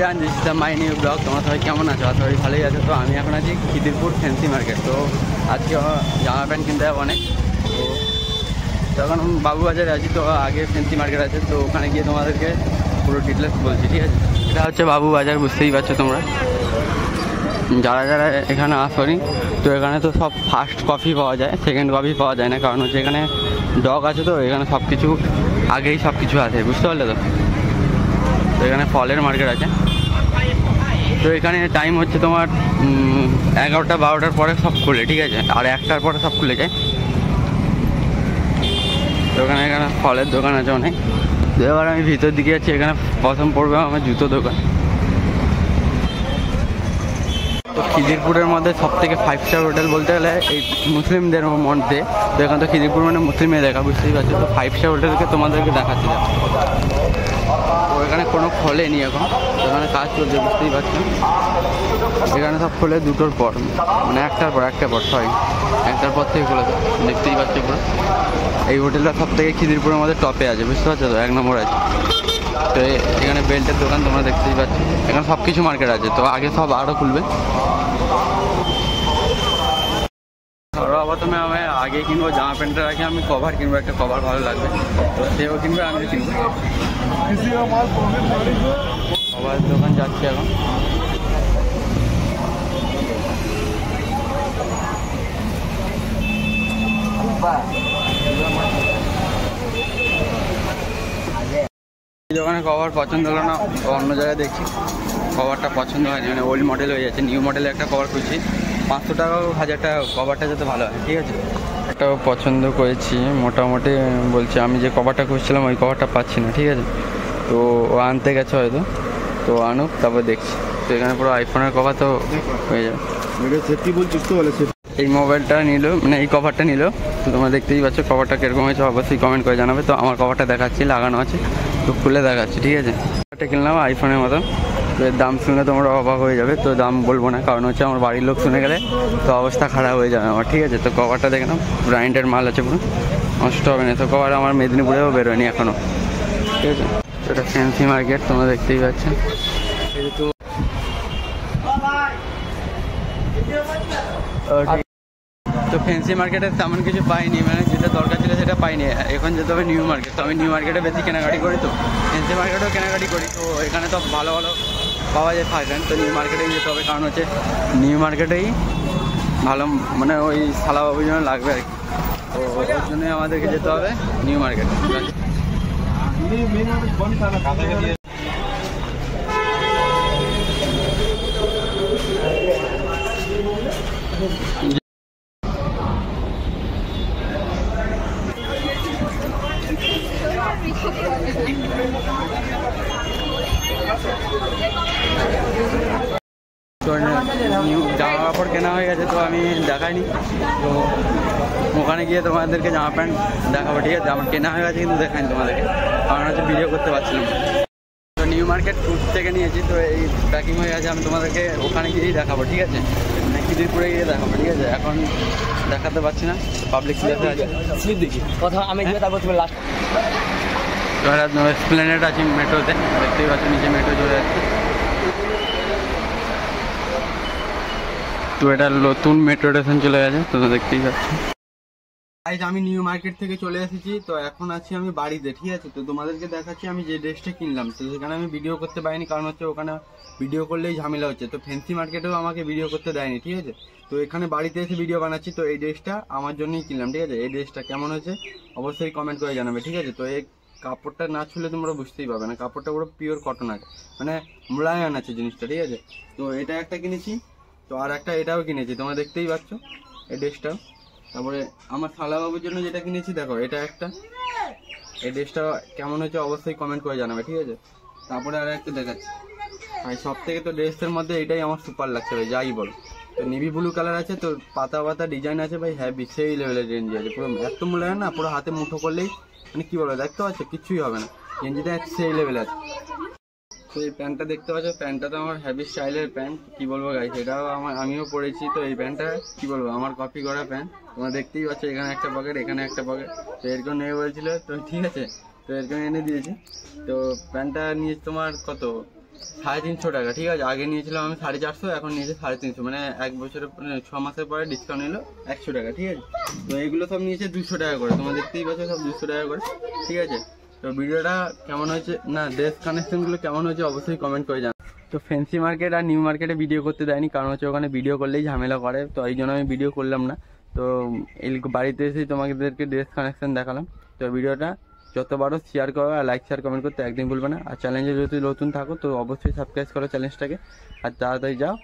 Everyone, this is my new blog. তোমরা সবাই কেমন আছো? সবাই ভালোই আছো। তো আমি এখন আছি খিদিরপুর ফ্যান্সি মার্কেট। তো আজকে জামা প্যান্ট কিনতে হবে অনেক। তো এখন বাবুবাজারে আছি। তো আগে ফ্যান্সি মার্কেট আছে, তো ওখানে গিয়ে তোমাদেরকে পুরো ডিটেলস বলছি, ঠিক আছে? এটা হচ্ছে বাবুবাজার, বুঝতেই পারছো তোমরা যারা যারা এখানে আসনি। তো এখানে তো সব ফার্স্ট কপি পাওয়া যায়, সেকেন্ড কপি পাওয়া যায় না, কারণ হচ্ছে এখানে ডগ আছে। তো এখানে সব কিছু আগেই সব কিছু আছে, বুঝতে পারলে? তো এখানে ফলের মার্কেট আছে। তো এখানে টাইম হচ্ছে তোমার 11টা 12টার পরে সব খুলে, ঠিক আছে? আর 1টার পরে সব খুলে যায়। তো এখানে ফলের দোকান আছে অনেক। তো এবার আমি ভিতর দিকে যাচ্ছি। এখানে প্রথম পড়বে আমার জুতো দোকান। তো খিদিরপুরের মধ্যে সব থেকে 5 স্টার হোটেল বলতে গেলে এই মুসলিমদের মধ্যে। তো এখানে তো খিদিরপুর মানে মুসলিমের দেখা, বুঝতেই পারছো। তো 5 স্টার হোটেলকে তোমাদেরকে দেখাচ্ছি। তো এখানে কোনো খোলেনি এখন, এখানে কাজ চলছে, বুঝতেই পারছো। এখানে সব খোলে 2টোর পর, মানে 1টার পর সরি 1টার পর থেকে খোলে। দেখতেই পাচ্ছি পুরো এই হোটেলটা সব থেকে খিদিরপুরের মধ্যে টপে আছে, বুঝতে পারছো? তো 1 নম্বর আছে। তো এখানে বেল্টের দোকান তোমরা দেখতেই পাচ্ছ। এখানে সব কিছু মার্কেট আছে। তো আগে সব আরও খুলবে। প্রথমে আমি আগে কিনবো জামা প্যান্টের আগে আমি কভার কিনবো, একটা কভার ভালো লাগবে। তো সেও কিনবে, আমিও কিনবো। কভার দোকান যাচ্ছি এখন। এই দোকানে কভার পছন্দ হলো না, অন্য জায়গায় দেখছি কভারটা পছন্দ হয়নি, মানে ওল্ড মডেল হয়ে যাচ্ছে। নিউ মডেলে একটা কভার খুঁজছি, 500 টাকা 1000 টাকা কভারটা যাতে ভালো হয়, ঠিক আছে? একটাও পছন্দ করেছি মোটামুটি। বলছি আমি যে কভারটা খুঁজছিলাম ওই কভারটা পাচ্ছি না, ঠিক আছে? তো ও আনতে গেছে হয়তো, তো আনুক তারপর দেখছি। তো এখানে পুরো আইফোনের কভার তো হয়ে যাবে। এই মোবাইলটা নিল, মানে এই কভারটা নিল। তো তোমরা দেখতেই পাচ্ছ কভারটা কীরকম হয়েছে, অবশ্যই কমেন্ট করে জানাবে। তো আমার কভারটা দেখাচ্ছি, লাগানো আছে, তো খুলে দেখাচ্ছি, ঠিক আছে? কভারটা কিনলাম আইফোনের মতো। তো এর দাম শুনে তোমরা অবাক হয়ে যাবে। তো দাম বলবো না, কারণ হচ্ছে আমার বাড়ির লোক শুনে গেলে তো অবস্থা খারাপ হয়ে যাবে আমার, ঠিক আছে? তো কভারটা দেখে নাও, ব্র্যান্ডের মাল আছে, পুরো নষ্ট হবে না। তো কভার আমার মেদিনীপুরেও বেরোয়নি এখনও, ঠিক আছে? তো এটা ফ্যান্সি মার্কেট, তোমরা দেখতেই পাচ্ছ। তো ফ্যান্সি মার্কেটে তেমন কিছু পাইনি, মানে যেটা দরকার ছিল সেটা পাইনি। এখন যেতে হবে নিউ মার্কেট। তো আমি নিউ মার্কেটে বেশি কেনাকাটি করি, তো ফ্যান্সি মার্কেটেও কেনাকাটি করি। তো এখানে তো ভালো ভালো পাওয়া যায় ফাইভেন। তো নিউ মার্কেটেই যেতে হবে, কারণ হচ্ছে নিউ মার্কেটেই ভালো, মানে ওই শালাবাবুর জন্য লাগবে আর কি। তো ওর জন্যই আমাদেরকে যেতে হবে নিউ মার্কেট। তো নিউ জামা কাপড় কেনা হয়ে গেছে, তো আমি দেখাইনি। তো ওখানে গিয়ে তোমাদেরকে জামা প্যান্ট দেখাবো, ঠিক আছে? আমার কেনা হয়ে গেছে কিন্তু দেখাইনি তোমাদেরকে, কারণ হচ্ছে ভিডিও করতে পারছিলাম। তো নিউ মার্কেট থেকে নিয়েছি, তো এই প্যাকিং হয়ে গেছে। আমি তোমাদেরকে ওখানে গিয়েই দেখাবো, ঠিক আছে? মানে খিদিরপুরে গিয়ে দেখাবো, ঠিক আছে? এখন দেখাতে পারছি না, পাবলিক প্লেসে আছে। দেখি কথা আমি তারপর তুমি লাস্ট। এসপ্ল্যানেড আছে মেট্রোতে, দেখতেই পাচ্ছ নিচে মেট্রো চলে যাচ্ছে। তো এটা নতুন মেট্রো স্টেশন চলে গেছে, তো দেখতেই পাচ্ছি। আমি নিউ মার্কেট থেকে চলে এসেছি। তো এখন আছি আমি বাড়িতে, ঠিক আছে? তো তোমাদেরকে দেখাচ্ছি আমি যে ড্রেসটা কিনলাম। তো সেখানে আমি ভিডিও করতে পারিনি, কারণ হচ্ছে ওখানে ভিডিও করলেই ঝামেলা হচ্ছে। তো ফ্যান্সি মার্কেটেও আমাকে ভিডিও করতে দেয়নি, ঠিক আছে? তো এখানে বাড়িতে এসে ভিডিও বানাচ্ছি। তো এই ড্রেসটা আমার জন্যই কিনলাম, ঠিক আছে? এই ড্রেসটা কেমন হয়েছে অবশ্যই কমেন্ট করে জানাবে, ঠিক আছে? তো এই কাপড়টা না ছুলে তোমরা বুঝতেই পারবে না। কাপড়টা পুরো পিওর কটন আছে, মানে মোলায়েম আছে জিনিসটা, ঠিক আছে? তো এটা একটা কিনেছি। তো আর একটা এটাও কিনেছি, তোমরা দেখতেই পাচ্ছ এই ড্রেসটাও। তারপরে আমার শালাবাবুর জন্য যেটা কিনেছি, দেখো এটা একটা। এই ড্রেসটা কেমন হয়েছে অবশ্যই কমেন্ট করে জানাবে, ঠিক আছে? তারপরে আর একটা দেখাচ্ছি ভাই, সব থেকে তো ড্রেসের মধ্যে এটাই আমার সুপার লাগছে ভাই, যাই বলো। তো নেভি ব্লু কালার আছে, তো পাতা পাতা ডিজাইন আছে ভাই, হ্যাভি সেই লেভেলের রেঞ্জ আছে। পুরো এত মূল্যায়ন না, পুরো হাতে মুঠো করলেই মানে কি বলবো, দেখতে পাচ্ছ কিছুই হবে না, রেঞ্জটা সেই লেভেলে আছে। তো এই প্যান্টটা দেখতে পাচ্ছ, প্যান্টটা তো আমার হ্যাভি স্টাইলের প্যান্ট, কি বলবো গাইস, এটাও আমিও পরেছি। তো এই প্যান্টটা কি বলবো, আমার কপি করা প্যান্ট। তোমরা দেখতেই পাচ্ছ এখানে একটা পকেট, এখানে একটা পকেট। তো এরকম নেই বলছিল, তো ঠিক আছে, তো এরকম এনে দিয়েছি। তো প্যান্টটা নিয়ে তোমার কত 350 টাকা, ঠিক আছে। আগে নিয়েছিলাম আমি 450, এখন নিয়েছে 350, মানে 1 বছরের 6 মাসের পরে ডিসকাউন্ট নিলো 100 টাকা, ঠিক আছে। তো এগুলো সব নিয়েছে 200 টাকা করে, তোমরা দেখতেই পাচ্ছ সব 200 টাকা করে, ঠিক আছে। তো ভিডিওটা কেমন হয়েছে, না ড্রেস কানেকশনগুলো কেমন হয়েছে অবশ্যই কমেন্ট করে জানাও। তো ফ্যান্সি মার্কেট আর নিউ মার্কেটে ভিডিও করতে দেয়নি, কারণ হচ্ছে ওখানে ভিডিও করলেই ঝামেলা করে, তো এই জন্য আমি ভিডিও করলাম না। তো এই বাড়িতে এসেই তোমাদেরকে ড্রেস কানেকশন দেখালাম। তো ভিডিওটা যত বারো শেয়ার করো আর লাইক শেয়ার কমেন্ট করতে একদিন ভুলবে না। আর চ্যানেলে যদি নতুন থাকো তো অবশ্যই সাবস্ক্রাইব করো চ্যানেলটাকে, আর তাড়াতাড়ি যাও।